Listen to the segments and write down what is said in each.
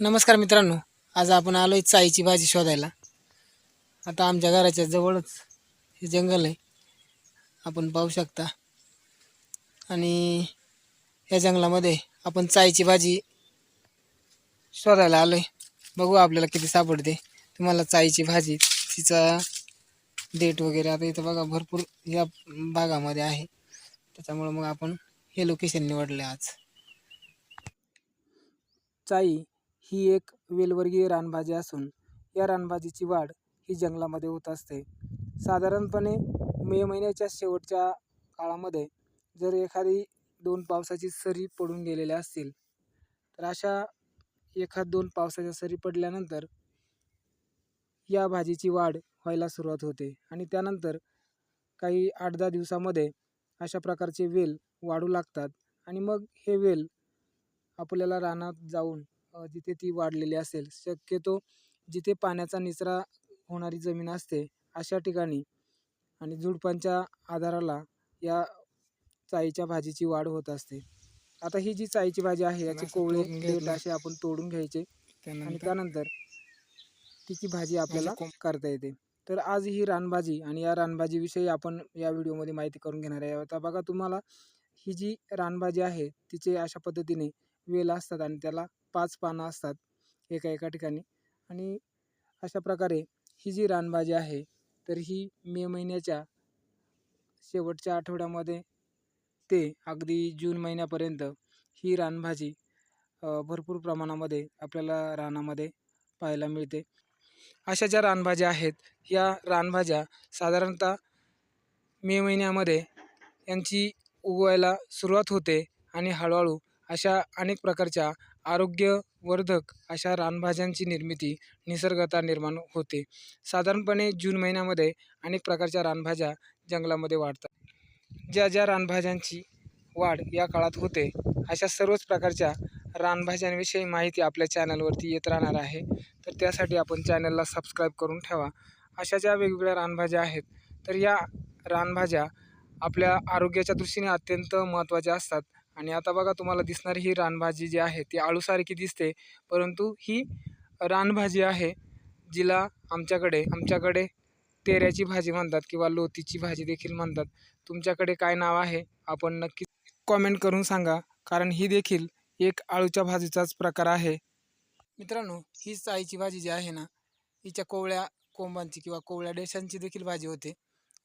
नमस्कार मित्रांनो. आज आपण आलोय चाईची भाजी शोधायला. आता आमच्या घराच्या जवळच हे जंगल आहे, आपण पाहू शकता. आणि या जंगलामध्ये आपण चाईची भाजी शोधायला आलोय. बघू आपल्याला किती सापडते. तुम्हाला चाईची भाजी, तिचा देठ वगैरे आता इथं बघा भरपूर या भागामध्ये आहे. त्याच्यामुळे मग आपण हे लोकेशन निवडले आज. चाई ही एक वेलवर्गीय रानभाजी असून या रानभाजीची वाढ ही जंगलामध्ये होत असते. साधारणपणे मे महिन्याच्या शेवटच्या काळामध्ये जर एखादी 2 पावसाची सरी पडून गेलेल्या असतील, तर अशा 1-2 पावसाच्या सरी पडल्यानंतर या भाजीची वाढ व्हायला सुरुवात होते आणि त्यानंतर काही 8-10 दिवसामध्ये अशा प्रकारचे वेल वाढू लागतात आणि मग हे वेल आपल्याला रानात जाऊन जिथे ती वाढलेली असेल, शक्यतो जिथे पाण्याचा निचरा होणारी जमीन असते अशा ठिकाणी आणि झुडपांच्या आधाराला या चाईच्या भाजीची वाढ होत असते. आता ही जी चाईची भाजी आहे याचे कोवळे देठ असे आपण तोडून घ्यायचे आणि त्यानंतर तिची भाजी आपल्याला करता येते. तर आज ही रानभाजी आणि या रानभाजीविषयी आपण या व्हिडिओमध्ये माहिती करून घेणार आहे. आता बघा, तुम्हाला ही जी रानभाजी आहे तिचे अशा पद्धतीने वेल असतात आणि त्याला 5 पानं असतात एका ठिकाणी. आणि अशा प्रकारे ही जी रानभाजी आहे तर ही मे महिन्याच्या शेवटच्या आठवड्यामध्ये ते अगदी जून महिन्यापर्यंत ही रानभाजी भरपूर प्रमाणामध्ये आपल्याला रानामध्ये पाहायला मिळते. अशा ज्या रानभाज्या आहेत, या रानभाज्या साधारणतः मे महिन्यामध्ये यांची उगवायला सुरुवात होते आणि हळूहळू अशा अनेक प्रकारच्या आरोग्यवर्धक अशा रानभाज्यांची निर्मिती निसर्गतः निर्माण होते. साधारणपणे जून महिन्यामध्ये अनेक प्रकारच्या रानभाज्या जंगलामध्ये वाढतात. ज्या रानभाज्यांची वाढ या काळात होते, अशा सर्वच प्रकारच्या रानभाज्यांविषयी माहिती आपल्या चॅनलवरती येत राहणार आहे. तर त्यासाठी आपण चॅनलला सबस्क्राईब करून ठेवा. अशा ज्या वेगवेगळ्या रानभाज्या आहेत, तर या रानभाज्या आपल्या आरोग्याच्या दृष्टीने अत्यंत महत्त्वाच्या असतात. आणि आता बघा, तुम्हाला दिसणारी ही रानभाजी जी आहे ती आळूसारखी दिसते, परंतु ही रानभाजी आहे जिला आमच्याकडे तेऱ्याची भाजी म्हणतात किंवा लोतीची भाजी देखील म्हणतात. तुमच्याकडे काय नाव आहे आपण नक्की कॉमेंट करून सांगा, कारण ही देखील एक आळूच्या भाजीचाच प्रकार आहे. मित्रांनो, ही चाईची भाजी जी आहे ना, हिच्या कोवळ्या कोंबांची किंवा कोवळ्या देशांची देखील भाजी होते.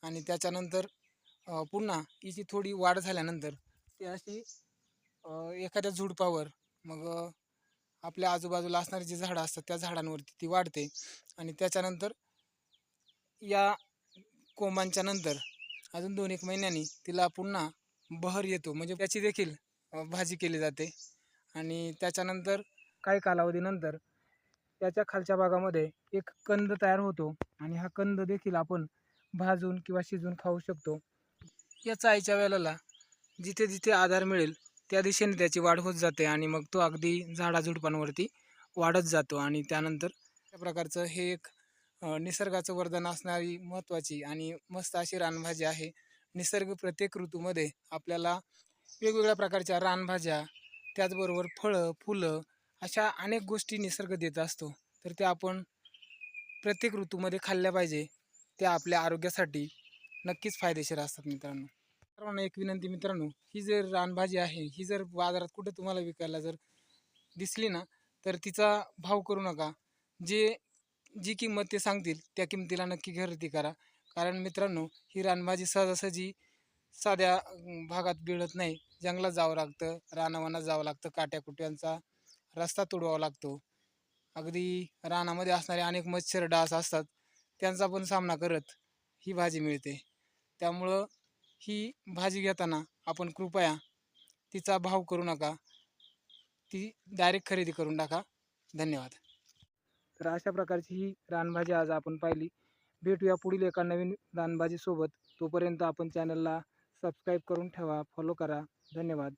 आणि त्याच्यानंतर पुन्हा हिची थोडी वाढ झाल्यानंतर ती अशी एखाद्या झुडपावर मग आपल्या आजूबाजूला असणारी जी झाडं असतात त्या झाडांवरती ती वाढते. आणि त्याच्यानंतर या कोंबांच्या नंतर अजून 2-1 महिन्यांनी तिला पुन्हा बहर येतो, म्हणजे त्याची देखील भाजी केली जाते. आणि त्याच्यानंतर काही कालावधीनंतर त्याच्या खालच्या भागामध्ये एक कंद तयार होतो आणि हा कंद देखील आपण भाजून किंवा शिजवून खाऊ शकतो. या चाईच्या वेलाला जिथे जिथे आधार मिळेल त्या दिशेने त्याची वाढ होत जाते आणि मग तो अगदी झाडाझुडपांवरती वाढत जातो. आणि त्यानंतर त्या प्रकारचं हे एक निसर्गाचं वरदान असणारी महत्त्वाची आणि मस्त अशी रानभाजी आहे. निसर्ग प्रत्येक ऋतूमध्ये आपल्याला वेगवेगळ्या प्रकारच्या रानभाज्या, त्याचबरोबर फळं, फुलं अशा अनेक गोष्टी निसर्ग देत असतो. तर त्या आपण प्रत्येक ऋतूमध्ये खाल्ल्या पाहिजे. त्या आपल्या आरोग्यासाठी नक्कीच फायदेशीर असतात. सर्वांना एक विनंती मित्रांनो, ही जर रानभाजी आहे, ही जर बाजारात कुठं तुम्हाला विकायला जर दिसली ना, तर तिचा भाव करू नका. जी किंमत ते सांगतील त्या किमतीला नक्की खरेदी करा. कारण मित्रांनो, ही रानभाजी सहजासहजी साध्या भागात मिळत नाही. जंगलात जावं लागतं, रानावनात जावं लागतं, काट्याकुट्यांचा रस्ता तोडावा लागतो. अगदी रानामध्ये असणारे अनेक मच्छर, डास असतात, त्यांचा पण सामना करत ही भाजी मिळते. त्यामुळं ही भाजी घेताना आपण कृपया तिचा भाव करू नका, ती डायरेक्ट खरेदी करून टाका. धन्यवाद. तर अशा प्रकारची ही रानभाजी आज आपण पाहिली. भेटूया पुढील एका नवीन रानभाजीसोबत. तोपर्यंत आपण चॅनलला सबस्क्राईब करून ठेवा, फॉलो करा. धन्यवाद.